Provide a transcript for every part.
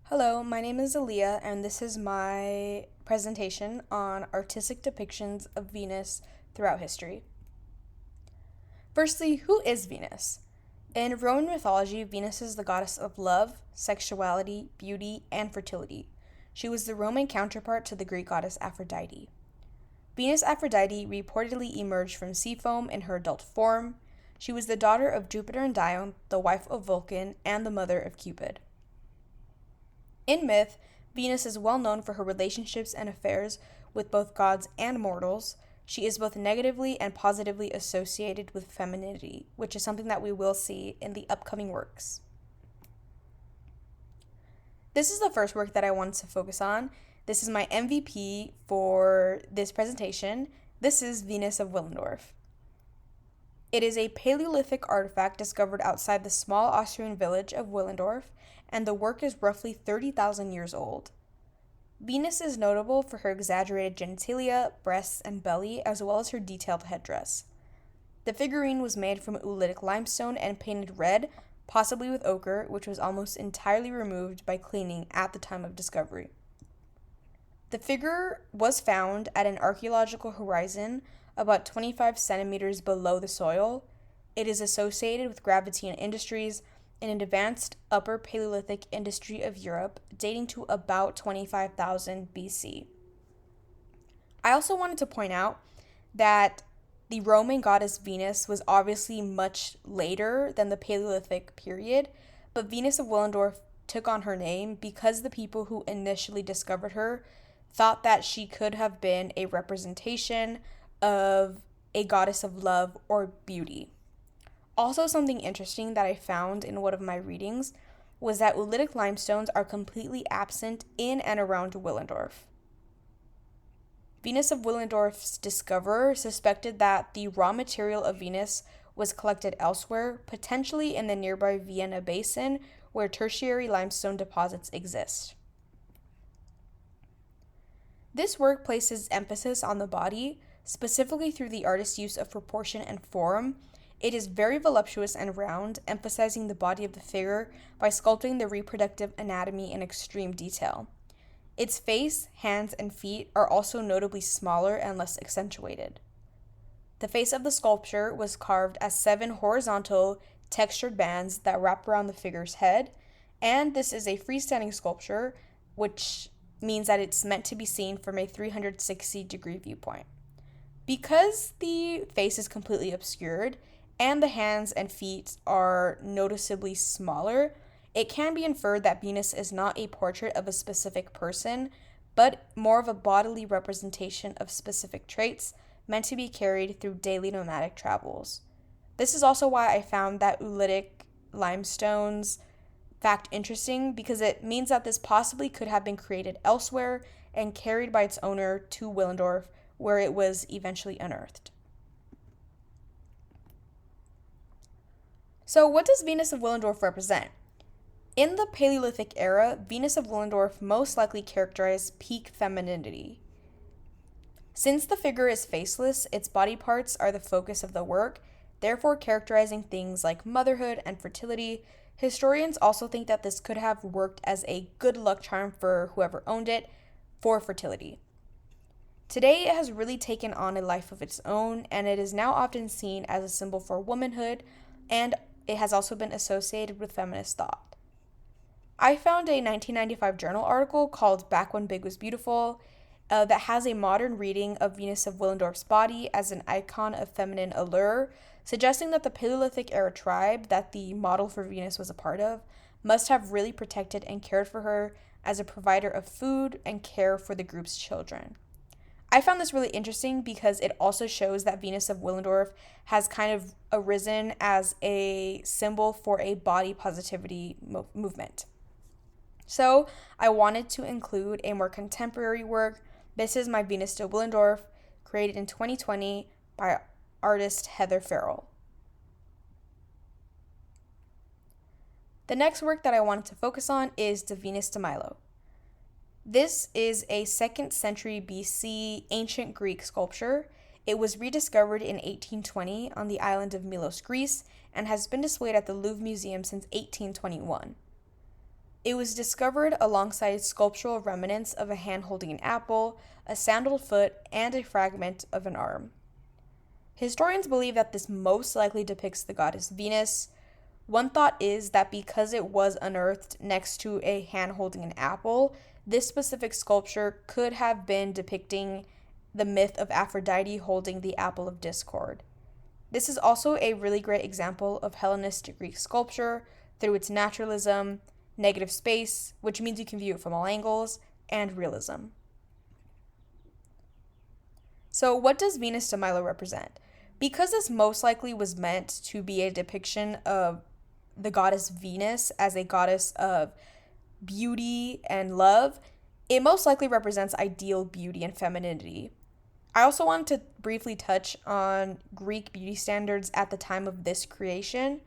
Hello, my name is Aaliyah, and this is my presentation on artistic depictions of Venus throughout history. Firstly, who is Venus? In Roman mythology, Venus is the goddess of love, sexuality, beauty, and fertility. She was the Roman counterpart to the Greek goddess Aphrodite. Venus Aphrodite reportedly emerged from sea foam in her adult form. She was the daughter of Jupiter and Dione, the wife of Vulcan, and the mother of Cupid. In myth, Venus is well known for her relationships and affairs with both gods and mortals. She is both negatively and positively associated with femininity, which is something that we will see in the upcoming works. This is the first work that I wanted to focus on. This is my MVP for this presentation. This is Venus of Willendorf. It is a Paleolithic artifact discovered outside the small Austrian village of Willendorf, and the work is roughly 30,000 years old. Venus is notable for her exaggerated genitalia, breasts, and belly, as well as her detailed headdress. The figurine was made from oolitic limestone and painted red, possibly with ochre, which was almost entirely removed by cleaning at the time of discovery. The figure was found at an archaeological horizon about 25 centimeters below the soil. It is associated with Gravettian industries, an advanced Upper Paleolithic industry of Europe dating to about 25,000 BC. I also wanted to point out that the Roman goddess Venus was obviously much later than the Paleolithic period, but Venus of Willendorf took on her name because the people who initially discovered her thought that she could have been a representation of a goddess of love or beauty. Also, something interesting that I found in one of my readings was that oolitic limestones are completely absent in and around Willendorf. Venus of Willendorf's discoverer suspected that the raw material of Venus was collected elsewhere, potentially in the nearby Vienna Basin, where tertiary limestone deposits exist. This work places emphasis on the body, specifically through the artist's use of proportion and form. It is very voluptuous and round, emphasizing the body of the figure by sculpting the reproductive anatomy in extreme detail. Its face, hands, and feet are also notably smaller and less accentuated. The face of the sculpture was carved as 7 horizontal, textured bands that wrap around the figure's head, and this is a freestanding sculpture, which means that it's meant to be seen from a 360-degree viewpoint. Because the face is completely obscured, and the hands and feet are noticeably smaller, it can be inferred that Venus is not a portrait of a specific person, but more of a bodily representation of specific traits meant to be carried through daily nomadic travels. This is also why I found that oolitic limestones fact interesting, because it means that this possibly could have been created elsewhere and carried by its owner to Willendorf, where it was eventually unearthed. So, what does Venus of Willendorf represent? In the Paleolithic era, Venus of Willendorf most likely characterized peak femininity. Since the figure is faceless, its body parts are the focus of the work, therefore characterizing things like motherhood and fertility. Historians also think that this could have worked as a good luck charm for whoever owned it for fertility. Today, it has really taken on a life of its own, and it is now often seen as a symbol for womanhood, and it has also been associated with feminist thought. I found a 1995 journal article called Back When Big Was Beautiful that has a modern reading of Venus of Willendorf's body as an icon of feminine allure, suggesting that the Paleolithic era tribe that the model for Venus was a part of must have really protected and cared for her as a provider of food and care for the group's children. I found this really interesting because it also shows that Venus of Willendorf has kind of arisen as a symbol for a body positivity movement. So I wanted to include a more contemporary work. This is my Venus de Willendorf, created in 2020 by artist Heather Farrell. The next work that I wanted to focus on is De Venus de Milo. This is a 2nd century BC ancient Greek sculpture. It was rediscovered in 1820 on the island of Milos, Greece, and has been displayed at the Louvre Museum since 1821. It was discovered alongside sculptural remnants of a hand holding an apple, a sandaled foot, and a fragment of an arm. Historians believe that this most likely depicts the goddess Venus. One thought is that because it was unearthed next to a hand holding an apple, this specific sculpture could have been depicting the myth of Aphrodite holding the apple of discord. This is also a really great example of Hellenistic Greek sculpture through its naturalism, negative space, which means you can view it from all angles, and realism. So, what does Venus de Milo represent? Because this most likely was meant to be a depiction of the goddess Venus as a goddess of beauty and love, it most likely represents ideal beauty and femininity. I also wanted to briefly touch on Greek beauty standards at the time of this creation.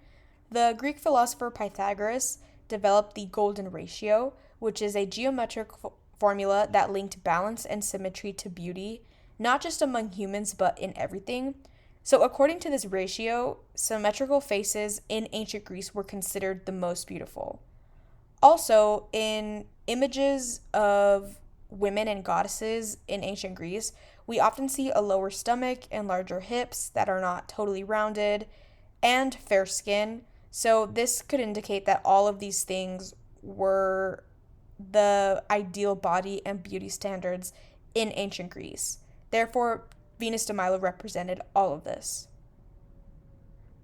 The Greek philosopher Pythagoras developed the golden ratio, which is a geometric formula that linked balance and symmetry to beauty, not just among humans but in everything. So, according to this ratio, symmetrical faces in ancient Greece were considered the most beautiful. Also, in images of women and goddesses in ancient Greece, we often see a lower stomach and larger hips that are not totally rounded, and fair skin. So, this could indicate that all of these things were the ideal body and beauty standards in ancient Greece. Therefore, Venus de Milo represented all of this.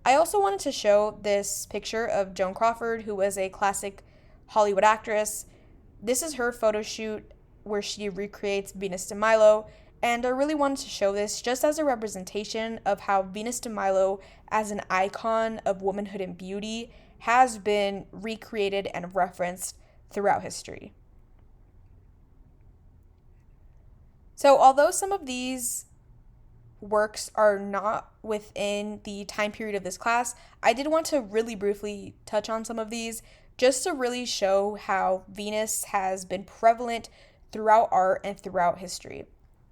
I also wanted to show this picture of Joan Crawford, who was a classic Hollywood actress. This is her photo shoot where she recreates Venus de Milo, and I really wanted to show this just as a representation of how Venus de Milo, as an icon of womanhood and beauty, has been recreated and referenced throughout history. So, although some of these works are not within the time period of this class, I did want to really briefly touch on some of these just to really show how Venus has been prevalent throughout art and throughout history.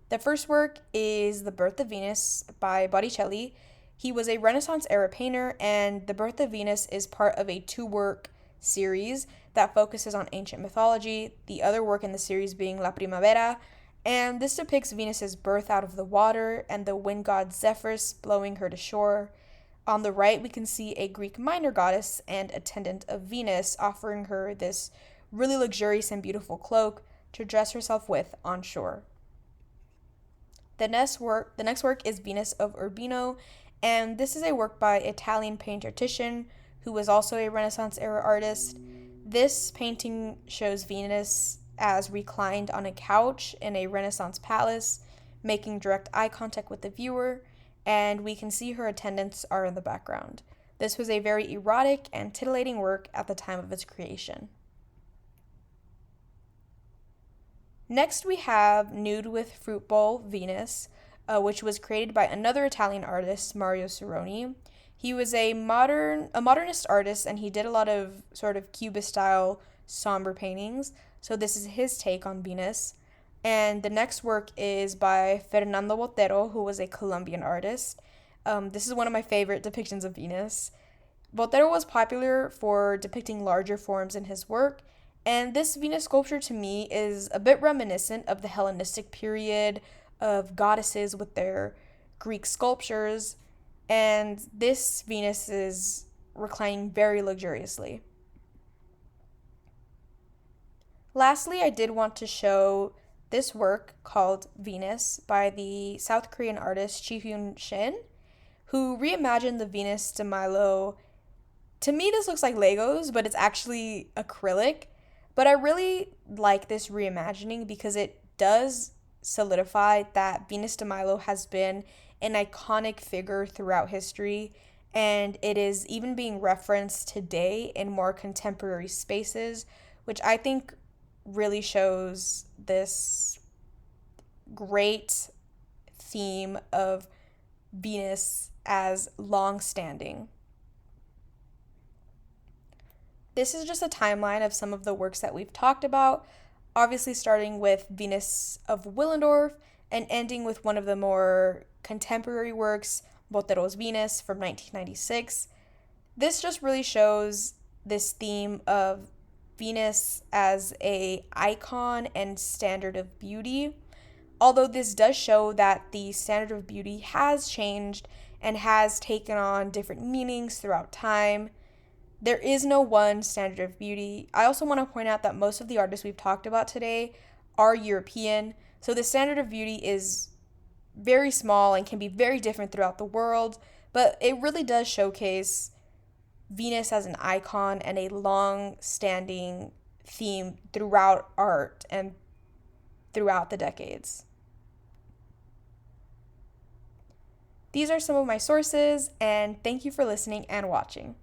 The first work is The Birth of Venus by Botticelli. He was a Renaissance era painter, and The Birth of Venus is part of a two-work series that focuses on ancient mythology, the other work in the series being La Primavera, and this depicts Venus's birth out of the water and the wind god Zephyrus blowing her to shore. On the right, we can see a Greek minor goddess and attendant of Venus offering her this really luxurious and beautiful cloak to dress herself with on shore. The next work is Venus of Urbino, and this is a work by Italian painter Titian, who was also a Renaissance era artist. This painting shows Venus as reclined on a couch in a Renaissance palace, making direct eye contact with the viewer, and we can see her attendants are in the background. This was a very erotic and titillating work at the time of its creation. Next, we have Nude with Fruit Bowl Venus, which was created by another Italian artist, Mario Cironi. He was a modernist artist, and he did a lot of sort of Cubist-style somber paintings. So this is his take on Venus. And the next work is by Fernando Botero, who was a Colombian artist. This is one of my favorite depictions of Venus. Botero was popular for depicting larger forms in his work, and this Venus sculpture to me is a bit reminiscent of the Hellenistic period of goddesses with their Greek sculptures, and this Venus is reclining very luxuriously. Lastly, I did want to show this work called Venus by the South Korean artist Chi-Hyun Shin, who reimagined the Venus de Milo. To me, this looks like Legos, but it's actually acrylic. But I really like this reimagining because it does solidify that Venus de Milo has been an iconic figure throughout history, and it is even being referenced today in more contemporary spaces, which I think really shows this great theme of Venus as long-standing. This is just a timeline of some of the works that we've talked about, obviously starting with Venus of Willendorf and ending with one of the more contemporary works, Botero's Venus from 1996. This just really shows this theme of Venus as a icon and standard of beauty. Although this does show that the standard of beauty has changed and has taken on different meanings throughout time, there is no one standard of beauty. I also want to point out that most of the artists we've talked about today are European, so the standard of beauty is very small and can be very different throughout the world, but it really does showcase Venus as an icon and a long standing theme throughout art and throughout the decades. These are some of my sources, and thank you for listening and watching.